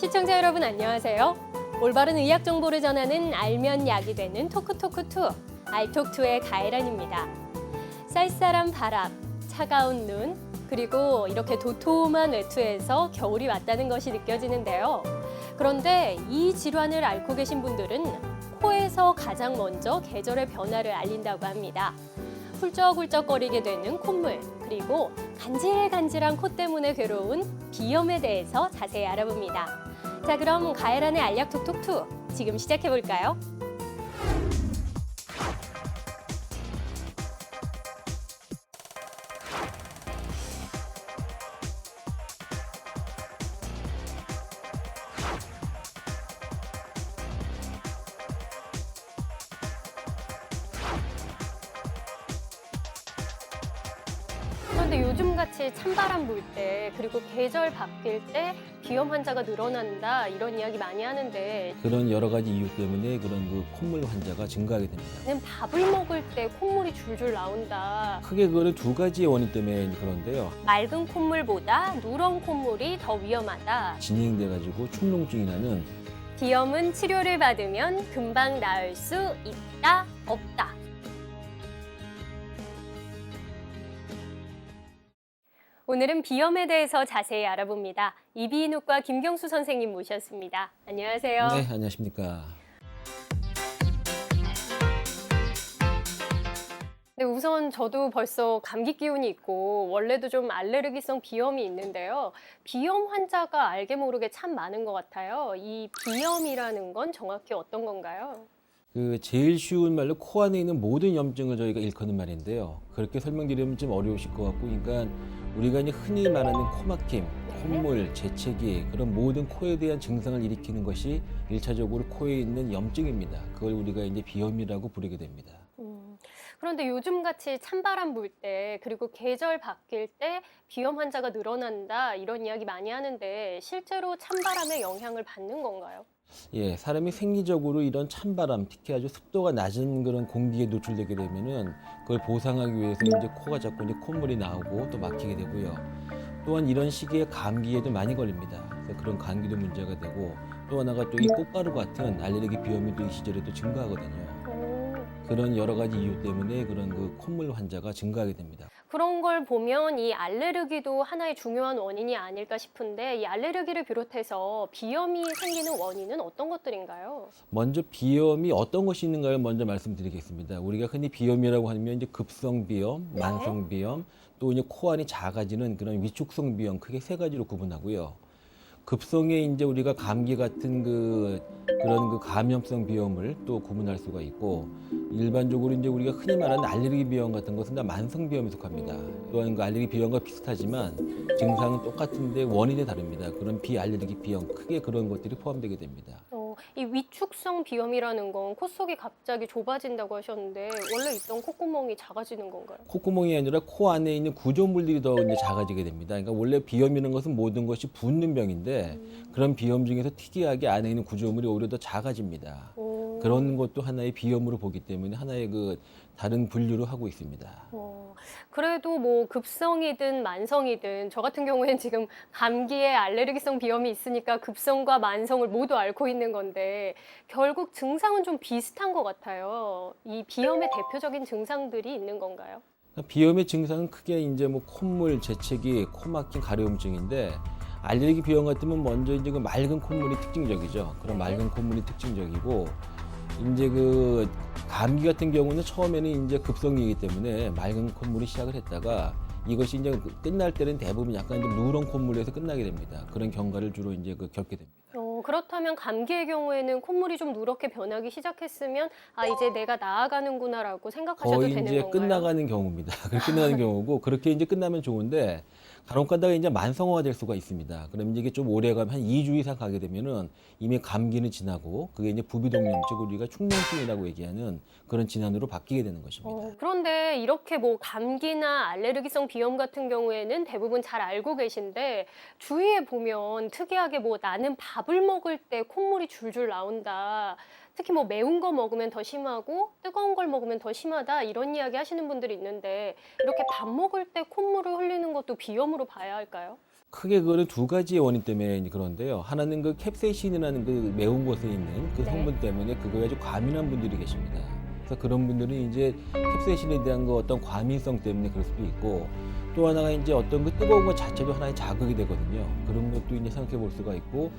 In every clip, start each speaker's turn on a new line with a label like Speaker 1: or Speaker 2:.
Speaker 1: 시청자 여러분 안녕하세요. 올바른 의학 정보를 전하는 알면 약이 되는 토크토크2 알톡2의 가혜란입니다. 쌀쌀한 바람, 차가운 눈, 그리고 이렇게 도톰한 외투에서 겨울이 왔다는 것이 느껴지는데요. 그런데 이 질환을 앓고 계신 분들은 코에서 가장 먼저 계절의 변화를 알린다고 합니다. 훌쩍훌쩍거리게 되는 콧물, 그리고 간질간질한 코 때문에 괴로운 비염에 대해서 자세히 알아봅니다. 자, 그럼 가혜란의 알약 톡톡2 지금 시작해볼까요? 그런데 요즘같이 찬바람 불 때, 그리고 계절 바뀔 때 비염 환자가 늘어난다 이런 이야기 많이 하는데
Speaker 2: 그런 여러 가지 이유 때문에 그런 그 콧물 환자가 증가하게 됩니다.
Speaker 1: 는 밥을 먹을 때 콧물이 줄줄 나온다.
Speaker 2: 크게 그거는 두 가지의 원인 때문에 그런데요.
Speaker 1: 맑은 콧물보다 누런 콧물이 더 위험하다.
Speaker 2: 진행돼가지고 축농증이 나는
Speaker 1: 비염은 치료를 받으면 금방 나을 수 있다, 없다. 오늘은 비염에 대해서 자세히 알아봅니다. 이비인후과 김경수 선생님 모셨습니다. 안녕하세요.
Speaker 2: 네, 안녕하십니까.
Speaker 1: 네, 우선 저도 벌써 감기 기운이 있고 원래도 좀 알레르기성 비염이 있는데요. 비염 환자가 알게 모르게 참 많은 것 같아요. 이 비염이라는 건 정확히 어떤 건가요?
Speaker 2: 그 제일 쉬운 말로 코 안에 있는 모든 염증을 저희가 일컫는 말인데요. 그렇게 설명드리면 좀 어려우실 것 같고, 그러니까 우리가 이제 흔히 말하는 코막힘, 콧물, 재채기 그런 모든 코에 대한 증상을 일으키는 것이 일차적으로 코에 있는 염증입니다. 그걸 우리가 이제 비염이라고 부르게 됩니다.
Speaker 1: 그런데 요즘같이 찬바람 불 때, 그리고 계절 바뀔 때 비염 환자가 늘어난다 이런 이야기 많이 하는데 실제로 찬바람의 영향을 받는 건가요?
Speaker 2: 예, 사람이 생리적으로 이런 찬바람, 특히 아주 습도가 낮은 그런 공기에 노출되게 되면은 그걸 보상하기 위해서 이제 코가 자꾸 이제 콧물이 나오고 또 막히게 되고요. 또한 이런 시기에 감기에도 많이 걸립니다. 그래서 그런 감기도 문제가 되고, 또 하나가 또 이 꽃가루 같은 알레르기 비염이 또 이 시절에도 증가하거든요. 그런 여러 가지 이유 때문에 그런 그 콧물 환자가 증가하게 됩니다.
Speaker 1: 그런 걸 보면 이 알레르기도 하나의 중요한 원인이 아닐까 싶은데 이 알레르기를 비롯해서 비염이 생기는 원인은 어떤 것들인가요?
Speaker 2: 먼저 비염이 어떤 것이 있는가를 먼저 말씀드리겠습니다. 우리가 흔히 비염이라고 하면 이제 급성 비염, 만성 비염, 또 이제 코 안이 작아지는 그런 위축성 비염, 크게 세 가지로 구분하고요. 급성에 이제 우리가 감기 같은 그런 그 감염성 비염을 또 구분할 수가 있고, 일반적으로 이제 우리가 흔히 말하는 알레르기 비염 같은 것은 다 만성 비염에 속합니다. 또한 그 알레르기 비염과 비슷하지만 증상은 똑같은데 원인이 다릅니다. 그런 비알레르기 비염, 크게 그런 것들이 포함되게 됩니다.
Speaker 1: 이 위축성 비염이라는 건 코 속이 갑자기 좁아진다고 하셨는데 원래 있던 콧구멍이 작아지는 건가요?
Speaker 2: 콧구멍이 아니라 코 안에 있는 구조물들이 더 이제 작아지게 됩니다. 그러니까 원래 비염이라는 것은 모든 것이 붓는 병인데 그런 비염 중에서 특이하게 안에 있는 구조물이 오히려 더 작아집니다. 그런 것도 하나의 비염으로 보기 때문에 하나의 그 다른 분류로 하고 있습니다.
Speaker 1: 그래도 뭐 급성이든 만성이든 저 같은 경우에는 지금 감기에 알레르기성 비염이 있으니까 급성과 만성을 모두 앓고 있는 건데 결국 증상은 좀 비슷한 것 같아요. 이 비염의 대표적인 증상들이 있는 건가요?
Speaker 2: 비염의 증상은 크게 이제 뭐 콧물, 재채기, 코막힘, 가려움증인데, 알레르기 비염 같으면 먼저 이제 그 맑은 콧물이 특징적이죠. 그런 맑은 콧물이 특징적이고, 이제 그 감기 같은 경우는 처음에는 이제 급성이기 때문에 맑은 콧물이 시작을 했다가 이것이 이제 끝날 때는 대부분 약간 이제 누런 콧물에서 끝나게 됩니다. 그런 경과를 주로 이제 겪게 됩니다.
Speaker 1: 그렇다면 감기의 경우에는 콧물이 좀 누렇게 변하기 시작했으면 아 이제 내가 나아가는구나라고 생각하셔도
Speaker 2: 거의
Speaker 1: 되는
Speaker 2: 이제
Speaker 1: 건가요?
Speaker 2: 끝나가는 경우입니다. 그렇게 끝나는 경우고, 그렇게 이제 끝나면 좋은데 간혹 가다가 이제 만성화가 될 수가 있습니다. 그럼 이게 좀 오래 가면 한 2주 이상 가게 되면은 이미 감기는 지나고 그게 이제 부비동염, 즉 우리가 축농증이라고 얘기하는 그런 질환으로 바뀌게 되는 것입니다.
Speaker 1: 그런데 이렇게 뭐 감기나 알레르기성 비염 같은 경우에는 대부분 잘 알고 계신데 주위에 보면 특이하게 뭐 나는 밥을 먹을 때 콧물이 줄줄 나온다. 특히 뭐 매운 거 먹으면 더 심하고 뜨거운 걸 먹으면 더 심하다 이런 이야기 하시는 분들이 있는데 이렇게 밥 먹을 때 콧물을 흘리는 것도 비염으로 봐야 할까요?
Speaker 2: 크게 그거는 두 가지의 원인 때문에 이제 그런데요. 하나는 그 캡세이신이라는 그 매운 것에 있는 그
Speaker 1: 네.
Speaker 2: 성분 때문에 그거에 아주 과민한 분들이 계십니다. 그래서 그런 분들은 이제 캡세이신에 대한 그 어떤 과민성 때문에 그럴 수도 있고, 또 하나가 이제 어떤 그 뜨거운 것 자체도 하나의 자극이 되거든요. 그런 것도 이제 생각해 볼 수가 있고,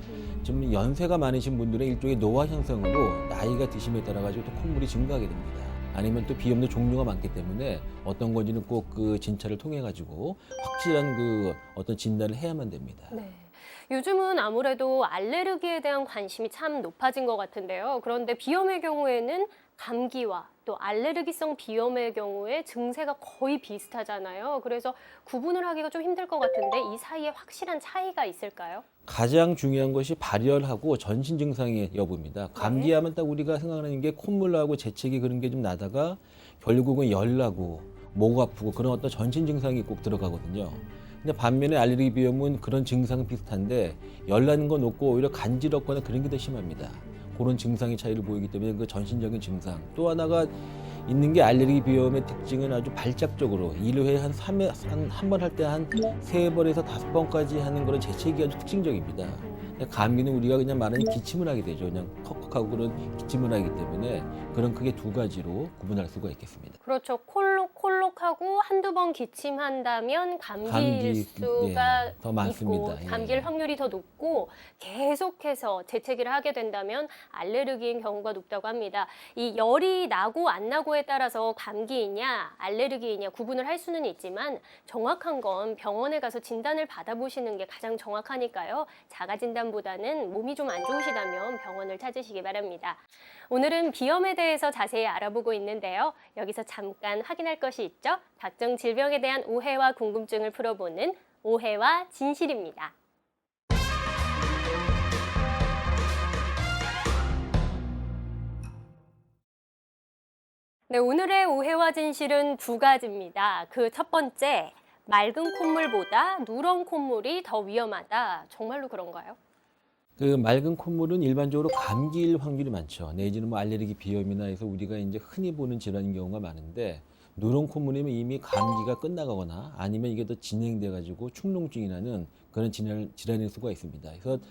Speaker 2: 좀 연세가 많으신 분들은 일종의 노화 현상으로 나이가 드심에 따라 가지고 또 콧물이 증가하게 됩니다. 아니면 또 비염도 종류가 많기 때문에 어떤 건지는 꼭 그 진찰을 통해 가지고 확실한 그 어떤 진단을 해야만 됩니다.
Speaker 1: 네. 요즘은 아무래도 알레르기에 대한 관심이 참 높아진 것 같은데요. 그런데 비염의 경우에는 감기와 또 알레르기성 비염의 경우에 증세가 거의 비슷하잖아요. 그래서 구분을 하기가 좀 힘들 것 같은데 이 사이에 확실한 차이가 있을까요?
Speaker 2: 가장 중요한 것이 발열하고 전신 증상의 여부입니다. 감기하면 딱 우리가 생각하는 게 콧물나고 재채기 그런 게 좀 나다가 결국은 열나고 목 아프고 그런 어떤 전신 증상이 꼭 들어가거든요. 근데 반면에 알레르기 비염은 그런 증상은 비슷한데 열나는 건 없고 오히려 간지럽거나 그런 게 더 심합니다. 그런 증상의 차이를 보이기 때문에 그 전신적인 증상. 또 하나가 있는 게 알레르기 비염의 특징은 아주 발작적으로 1회에 한 번 할 때 한 3번에서 5번까지 하는 그런 재채기가 아주 특징적입니다. 근데 감기는 우리가 그냥 말하는 기침을 하게 되죠. 그냥 컥컥하고 그런 기침을 하기 때문에 그런 크게 두 가지로 구분할 수가 있겠습니다.
Speaker 1: 그렇죠. 콜록콜록하고 한두 번 기침한다면 감기일 수가
Speaker 2: 더 많습니다.
Speaker 1: 있고 감기일 확률이 더 높고 계속해서 재채기를 하게 된다면 알레르기인 경우가 높다고 합니다. 이 열이 나고 안 나고에 따라서 감기이냐 알레르기이냐 구분을 할 수는 있지만 정확한 건 병원에 가서 진단을 받아보시는 게 가장 정확하니까요. 자가 진단보다는 몸이 좀 안 좋으시다면 병원을 찾으시기 바랍니다. 오늘은 비염에 대해서 자세히 알아보고 있는데요. 여기서 잠깐 확인할 것이 있죠. 각종 질병에 대한 오해와 궁금증을 풀어보는 오해와 진실입니다. 네, 오늘의 오해와 진실은 두 가지입니다. 그 첫 번째, 맑은 콧물보다 누런 콧물이 더 위험하다. 정말로 그런가요?
Speaker 2: 그 맑은 콧물은 일반적으로 감기일 확률이 많죠. 내지는 뭐 알레르기 비염이나 해서 우리가 이제 흔히 보는 질환인 경우가 많은데, 누런 콧물이면 이미 감기가 끝나가거나 아니면 이게 더 진행돼 가지고 축농증이 나는 그런 질환일 수가 있습니다. 그래서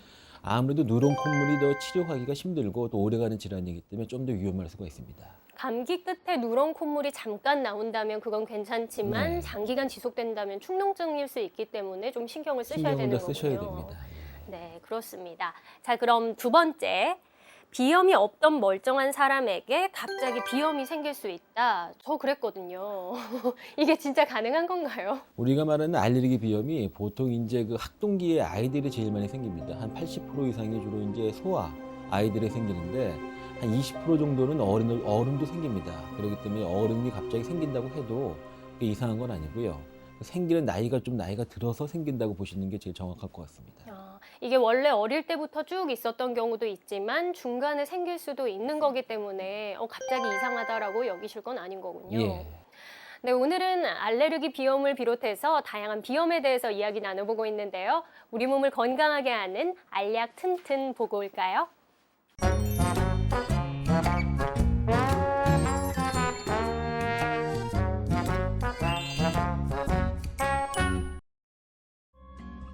Speaker 2: 아무래도 누런 콧물이 더 치료하기가 힘들고 또 오래가는 질환이기 때문에 좀 더 위험할 수가 있습니다.
Speaker 1: 감기 끝에 누런 콧물이 잠깐 나온다면 그건 괜찮지만
Speaker 2: 네.
Speaker 1: 장기간 지속된다면 축농증일 수 있기 때문에 좀 신경을 쓰셔야
Speaker 2: 신경을
Speaker 1: 되는
Speaker 2: 더 쓰셔야
Speaker 1: 거군요.
Speaker 2: 됩니다.
Speaker 1: 네, 그렇습니다. 자, 그럼 두 번째. 비염이 없던 멀쩡한 사람에게 갑자기 비염이 생길 수 있다. 저 그랬거든요. 이게 진짜 가능한 건가요?
Speaker 2: 우리가 말하는 알레르기 비염이 보통 이제 그 학동기의 아이들이 제일 많이 생깁니다. 한 80% 이상이 주로 이제 소아 아이들에 생기는데 한 20% 정도는 어른도 생깁니다. 그렇기 때문에 어른이 갑자기 생긴다고 해도 그게 이상한 건 아니고요. 생기는 나이가 들어서 생긴다고 보시는 게 제일 정확할 것 같습니다.
Speaker 1: 이게 원래 어릴 때부터 쭉 있었던 경우도 있지만 중간에 생길 수도 있는 거기 때문에 갑자기 이상하다라고 여기실 건 아닌 거군요.
Speaker 2: 예.
Speaker 1: 네, 오늘은 알레르기 비염을 비롯해서 다양한 비염에 대해서 이야기 나눠보고 있는데요. 우리 몸을 건강하게 하는 알약 튼튼 보고 올까요?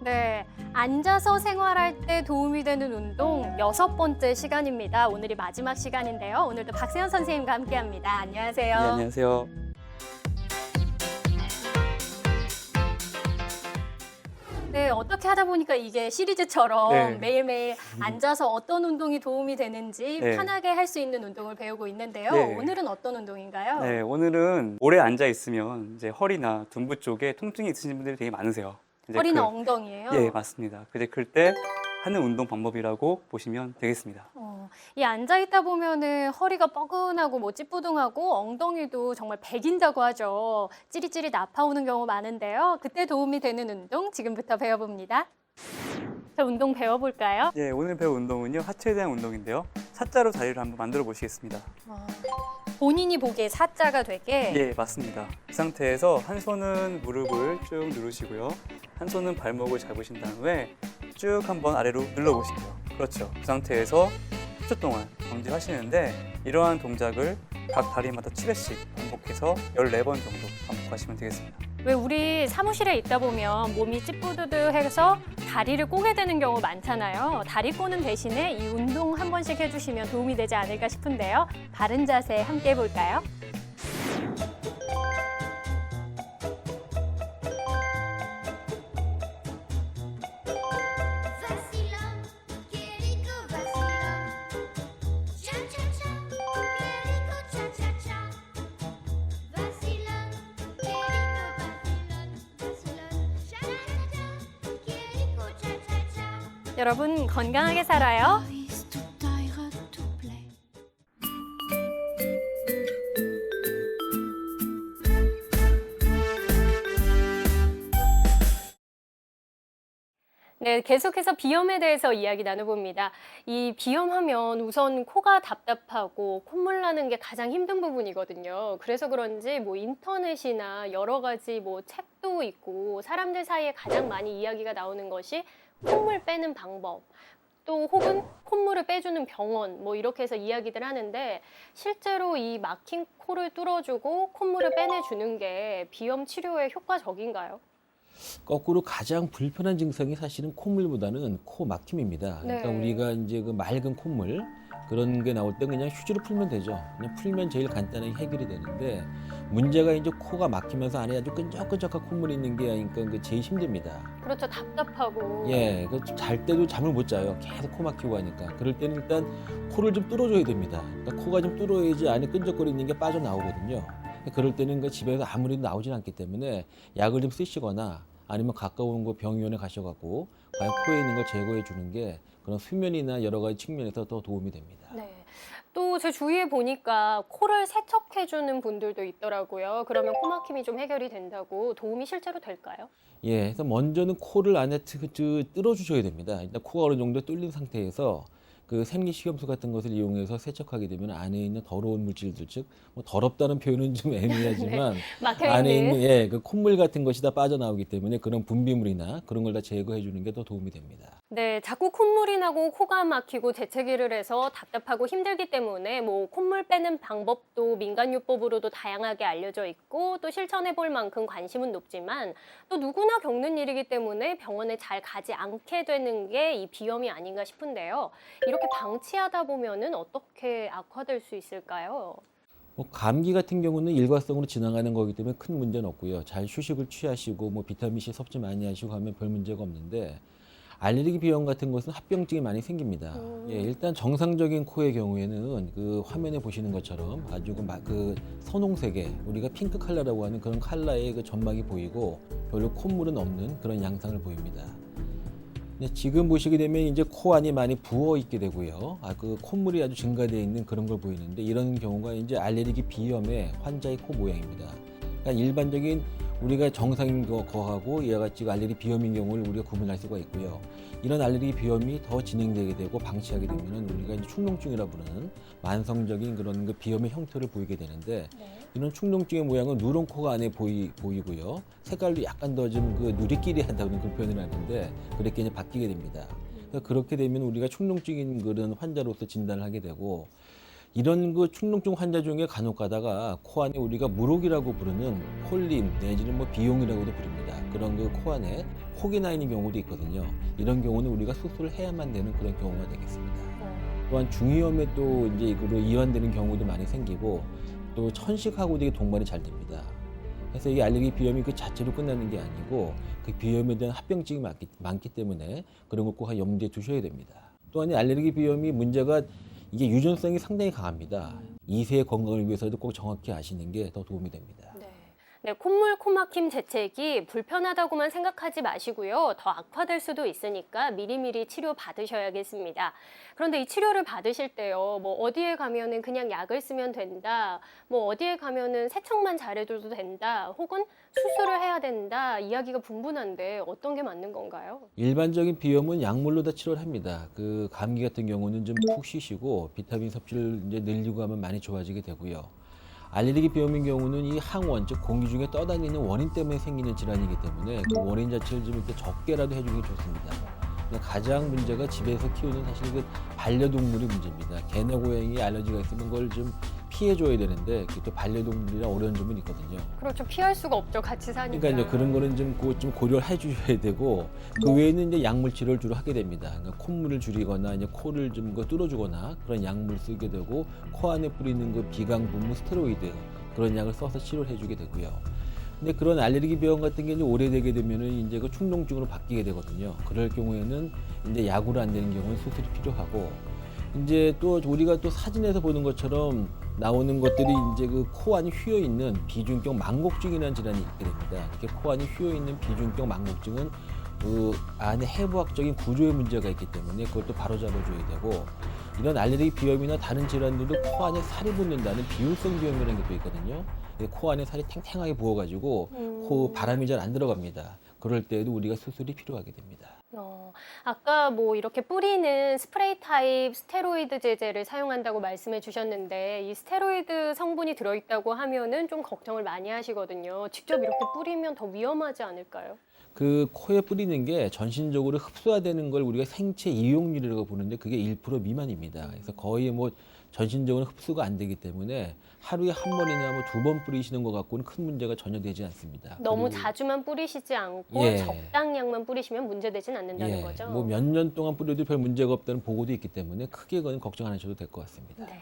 Speaker 1: 네, 앉아서 생활할 때 도움이 되는 운동 6번째 시간입니다. 오늘이 마지막 시간인데요. 오늘도 박세현 선생님과 함께합니다. 안녕하세요.
Speaker 3: 네, 안녕하세요.
Speaker 1: 네, 어떻게 하다 보니까 이게 시리즈처럼
Speaker 3: 네.
Speaker 1: 매일매일 앉아서 어떤 운동이 도움이 되는지
Speaker 3: 네.
Speaker 1: 편하게 할 수 있는 운동을 배우고 있는데요.
Speaker 3: 네.
Speaker 1: 오늘은 어떤 운동인가요?
Speaker 3: 네, 오늘은 오래 앉아 있으면 이제 허리나 둔부 쪽에 통증이 있으신 분들이 되게 많으세요. 이제
Speaker 1: 허리나 엉덩이예요?
Speaker 3: 예, 맞습니다. 근데 그때 하는 운동 방법이라고 보시면 되겠습니다.
Speaker 1: 이 앉아 있다 보면은 허리가 뻐근하고 뭐 찌뿌둥하고 엉덩이도 정말 배긴다고 하죠. 찌릿찌릿 아파오는 경우 많은데요. 그때 도움이 되는 운동 지금부터 배워봅니다. 자, 운동 배워볼까요?
Speaker 3: 예, 오늘 배울 운동은요, 하체에 대한 운동인데요. 사자로 자리를 한번 만들어 보시겠습니다.
Speaker 1: 본인이 보기에 사자가 되게
Speaker 3: 예, 맞습니다. 이 상태에서 한 손은 무릎을 쭉 누르시고요. 한 손은 발목을 잡으신 다음에 쭉 한번 아래로 눌러보실게요. 그렇죠. 그 상태에서 10초 동안 정지하시는데 이러한 동작을 각 다리마다 7회씩 반복해서 14번 정도 반복하시면 되겠습니다.
Speaker 1: 왜 우리 사무실에 있다 보면 몸이 찌뿌드드해서 다리를 꼬게 되는 경우 많잖아요. 다리 꼬는 대신에 이 운동 한 번씩 해주시면 도움이 되지 않을까 싶은데요. 바른 자세 함께 해볼까요?
Speaker 4: Vacilón, qué rico vacilón. Cha cha cha, qué rico cha cha cha. Vacilón, qué rico vacilón. Vacilón, cha cha cha, qué rico cha cha cha.
Speaker 1: 여러분 건강하게 살아요.
Speaker 4: Tout taille redoublé.
Speaker 1: 네, 계속해서 비염에 대해서 이야기 나눠봅니다. 이 비염하면 우선 코가 답답하고 콧물 나는 게 가장 힘든 부분이거든요. 그래서 그런지 뭐 인터넷이나 여러 가지 뭐 책도 있고 사람들 사이에 가장 많이 이야기가 나오는 것이 콧물 빼는 방법. 또 혹은 콧물을 빼주는 병원 뭐 이렇게 해서 이야기들 하는데 실제로 이 막힌 코를 뚫어주고 콧물을 빼내주는 게 비염 치료에 효과적인가요?
Speaker 2: 거꾸로 가장 불편한 증상이 사실은 콧물보다는 코 막힘입니다. 그러니까
Speaker 1: 네.
Speaker 2: 우리가 이제 그 맑은 콧물 그런 게 나올 때 그냥 휴지로 풀면 되죠. 그냥 풀면 제일 간단하게 해결이 되는데 문제가 이제 코가 막히면서 안에 아주 끈적끈적한 콧물이 있는 게 그러니까 그 제일 힘듭니다.
Speaker 1: 그렇죠. 답답하고.
Speaker 2: 예, 잘 때도 잠을 못 자요. 계속 코 막히고 하니까. 그럴 때는 일단 코를 좀 뚫어줘야 됩니다. 그러니까 코가 좀 뚫어야지 안에 끈적거리는 게 빠져나오거든요. 그럴 때는 그 집에서 아무래도 나오진 않기 때문에 약을 좀 쓰시거나 아니면 가까운 그 병원에 가셔갖고 과연 코에 있는 걸 제거해 주는 게 그런 수면이나 여러 가지 측면에서 더 도움이 됩니다.
Speaker 1: 네. 또 제 주위에 보니까 코를 세척해주는 분들도 있더라고요. 그러면 코 막힘이 좀 해결이 된다고 도움이 실제로 될까요?
Speaker 2: 예, 그래서 먼저는 코를 안에 뚫어 주셔야 됩니다. 일단 코가 어느 정도 뚫린 상태에서 그 생리식염수 같은 것을 이용해서 세척하게 되면 안에 있는 더러운 물질들, 즉 뭐 더럽다는 표현은 좀 애매하지만 안에 있는
Speaker 1: 막혀있는.
Speaker 2: 그 콧물 같은 것이 다 빠져나오기 때문에 그런 분비물이나 그런 걸 다 제거해 주는 게 더 도움이 됩니다.
Speaker 1: 네, 자꾸 콧물이 나고 코가 막히고 재채기를 해서 답답하고 힘들기 때문에 뭐 콧물 빼는 방법도 민간요법으로도 다양하게 알려져 있고 또 실천해 볼 만큼 관심은 높지만 또 누구나 겪는 일이기 때문에 병원에 잘 가지 않게 되는 게 이 비염이 아닌가 싶은데요. 이렇게 방치하다 보면은 어떻게 악화될 수 있을까요?
Speaker 2: 뭐 감기 같은 경우는 일과성으로 지나가는 거기 때문에 큰 문제는 없고요. 잘 휴식을 취하시고 뭐 비타민C 섭취 많이 하시고 하면 별 문제가 없는데 알레르기 비염 같은 것은 합병증이 많이 생깁니다. 예, 일단 정상적인 코의 경우에는 그 화면에 보시는 것처럼 아주 그 선홍색의 우리가 핑크 컬러라고 하는 그런 컬러의 그 점막이 보이고 별로 콧물은 없는 그런 양상을 보입니다. 근데 지금 보시게 되면 이제 코 안이 많이 부어 있게 되고요. 그 콧물이 아주 증가되어 있는 그런 걸 보이는데 이런 경우가 이제 알레르기 비염의 환자의 코 모양입니다. 그러니까 일반적인 우리가 정상인 거하고 이와 같이 알레르기 비염인 경우를 우리가 구분할 수가 있고요. 이런 알레르기 비염이 더 진행되게 되고 방치하게 되면은 우리가 이제 축농증이라 부르는 만성적인 그런 그 비염의 형태를 보이게 되는데 이런 축농증의 모양은 누런 코가 안에 보이고요. 색깔도 약간 더 좀 그 누리끼리 한다는 그런 표현을 하는데 그렇게 이제 바뀌게 됩니다. 그러니까 그렇게 되면 우리가 축농증인 그런 환자로서 진단을 하게 되고 이런 그 축농증 환자 중에 간혹 가다가 코 안에 우리가 물혹이라고 부르는 콜림 내지는 뭐 비용이라고도 부릅니다. 그런 그 코 안에 혹이 나 있는 경우도 있거든요. 이런 경우는 우리가 수술을 해야만 되는 그런 경우가 되겠습니다. 또한 중이염에 또 이제 이거로 이완되는 경우도 많이 생기고 또 천식하고 되게 동반이 잘 됩니다. 그래서 이 알레르기 비염이 그 자체로 끝나는 게 아니고 그 비염에 대한 합병증이 많기 때문에 그런 걸 꼭 염두에 두셔야 됩니다. 또한 이 알레르기 비염이 문제가 이게 유전성이 상당히 강합니다. 2세의 건강을 위해서도 꼭 정확히 아시는 게 더 도움이 됩니다.
Speaker 1: 네, 콧물, 코막힘, 재채기 불편하다고만 생각하지 마시고요. 더 악화될 수도 있으니까 미리미리 치료 받으셔야겠습니다. 그런데 이 치료를 받으실 때요. 뭐 어디에 가면은 그냥 약을 쓰면 된다. 뭐 어디에 가면은 세척만 잘해줘도 된다. 혹은 수술을 해야 된다. 이야기가 분분한데 어떤 게 맞는 건가요?
Speaker 2: 일반적인 비염은 약물로 다 치료를 합니다. 그 감기 같은 경우는 좀 푹 쉬시고 비타민 섭취를 이제 늘리고 하면 많이 좋아지게 되고요. 알레르기 비염인 경우는 이 항원, 즉 공기 중에 떠다니는 원인 때문에 생기는 질환이기 때문에 그 원인 자체를 좀 이렇게 적게라도 해주는 게 좋습니다. 근데 가장 문제가 집에서 키우는 사실 그 반려동물이 문제입니다. 개나 고양이 알러지가 있으면 그걸 좀 피해줘야 되는데 그게 또 반려동물이라 어려운 점은 있거든요.
Speaker 1: 그렇죠. 피할 수가 없죠. 같이 사니까.
Speaker 2: 그러니까 이제 그런 거는 좀 고려를 해주셔야 되고 그 외에는 이제 약물 치료를 주로 하게 됩니다. 그러니까 콧물을 줄이거나 이제 코를 좀 뚫어주거나 그런 약물 쓰게 되고 코 안에 뿌리는 그 비강분무 스테로이드 그런 약을 써서 치료를 해주게 되고요. 근데 그런 알레르기 병 같은 게 이제 오래되게 되면은 이제 그 충농증으로 바뀌게 되거든요. 그럴 경우에는 이제 약으로 안 되는 경우는 수술이 필요하고 이제 또 우리가 또 사진에서 보는 것처럼 나오는 것들이 이제 그 코 안이 휘어 있는 비중격 망곡증이라는 질환이 있게 됩니다. 이렇게 코 안이 휘어 있는 비중격 망곡증은 그 안에 해부학적인 구조의 문제가 있기 때문에 그것도 바로 잡아줘야 되고 이런 알레르기 비염이나 다른 질환들도 코 안에 살이 붙는다는 비율성 비염이라는 게 또 있거든요. 코 안에 살이 탱탱하게 부어가지고 코 바람이 잘 안 들어갑니다. 그럴 때에도 우리가 수술이 필요하게 됩니다.
Speaker 1: 아까 뭐 이렇게 뿌리는 스프레이 타입 스테로이드 제제를 사용한다고 말씀해 주셨는데 이 스테로이드 성분이 들어있다고 하면은 좀 걱정을 많이 하시거든요. 직접 이렇게 뿌리면 더 위험하지 않을까요?
Speaker 2: 그 코에 뿌리는 게 전신적으로 흡수화되는 걸 우리가 생체 이용률이라고 보는데 그게 1% 미만입니다. 그래서 거의 뭐 전신적으로 흡수가 안 되기 때문에 하루에 한 번이나 뭐 2번 뿌리시는 것 갖고는 큰 문제가 전혀 되지 않습니다.
Speaker 1: 너무
Speaker 2: 그리고
Speaker 1: 자주만 뿌리시지 않고
Speaker 2: 예.
Speaker 1: 적당량만 뿌리시면 문제되진 않는다는
Speaker 2: 예,
Speaker 1: 거죠?
Speaker 2: 뭐 몇 년 동안 뿌려도 별 문제가 없다는 보고도 있기 때문에 크게 그건 걱정 안 하셔도 될 것 같습니다.
Speaker 1: 네.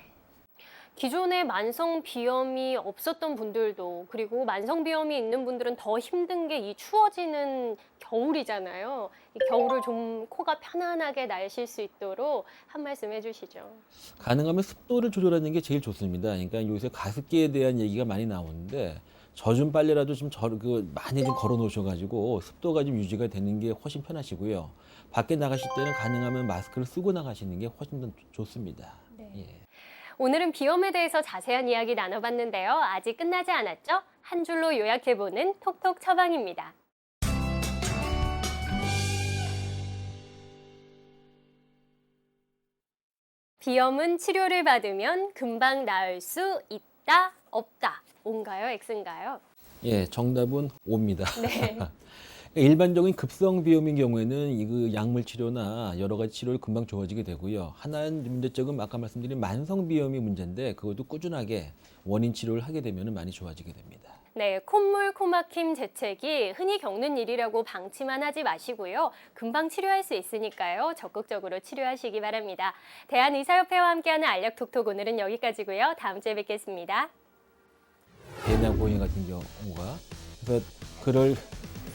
Speaker 1: 기존에 만성 비염이 없었던 분들도 그리고 만성 비염이 있는 분들은 더 힘든 게 이 추워지는 겨울이잖아요. 이 겨울을 좀 코가 편안하게 나실 수 있도록 한 말씀 해주시죠.
Speaker 2: 가능하면 습도를 조절하는 게 제일 좋습니다. 그러니까 요새 가습기에 대한 얘기가 많이 나오는데 젖은 빨래라도 좀 많이 좀 걸어 놓으셔가지고 습도가 좀 유지가 되는 게 훨씬 편하시고요. 밖에 나가실 때는 가능하면 마스크를 쓰고 나가시는 게 훨씬 더 좋습니다.
Speaker 1: 네.
Speaker 2: 예.
Speaker 1: 오늘은 비염에 대해서 자세한 이야기 나눠봤는데요. 아직 끝나지 않았죠? 한 줄로 요약해보는 톡톡 처방입니다. 비염은 치료를 받으면 금방 나을 수 있다, 없다. O인가요? X인가요?
Speaker 2: 예, 정답은 O입니다.
Speaker 1: 네.
Speaker 2: 일반적인 급성 비염인 경우에는 이 약물 치료나 여러 가지 치료를 금방 좋아지게 되고요. 하나는 문제점은 아까 말씀드린 만성 비염이 문제인데 그것도 꾸준하게 원인 치료를 하게 되면 많이 좋아지게 됩니다.
Speaker 1: 네, 콧물, 코막힘, 재채기 흔히 겪는 일이라고 방치만 하지 마시고요. 금방 치료할 수 있으니까요. 적극적으로 치료하시기 바랍니다. 대한의사협회와 함께하는 알약톡톡 오늘은 여기까지고요. 다음 주에 뵙겠습니다.
Speaker 2: 대장고잉 같은 경우가 그래서 그럴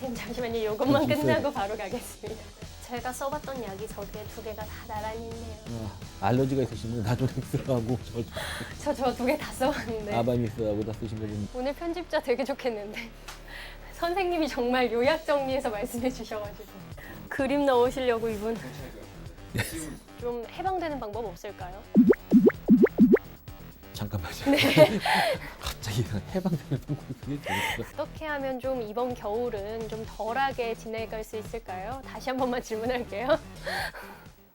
Speaker 1: 선생님 잠시만요. 이것만
Speaker 2: 있어요.
Speaker 1: 끝나고 바로 가겠습니다. 제가 써봤던 약이 저기에 2개가 다 나란히 있네요.
Speaker 2: 알러지가 있으시면 나도렉스하고
Speaker 1: 저 2개 다 써봤는데
Speaker 2: 아바미스하고 다 쓰신 거는
Speaker 1: 오늘 편집자 되게 좋겠는데 선생님이 정말 요약 정리해서 말씀해 주셔가지고 그림 넣으시려고 이분 좀 해방되는 방법 없을까요?
Speaker 2: 잠깐만요.
Speaker 1: 네.
Speaker 2: 갑자기 해방되는 방법이 그게 되겠어.
Speaker 1: 어떻게 하면 좀 이번 겨울은 좀 덜하게 지내갈 수 있을까요? 다시 한 번만 질문할게요.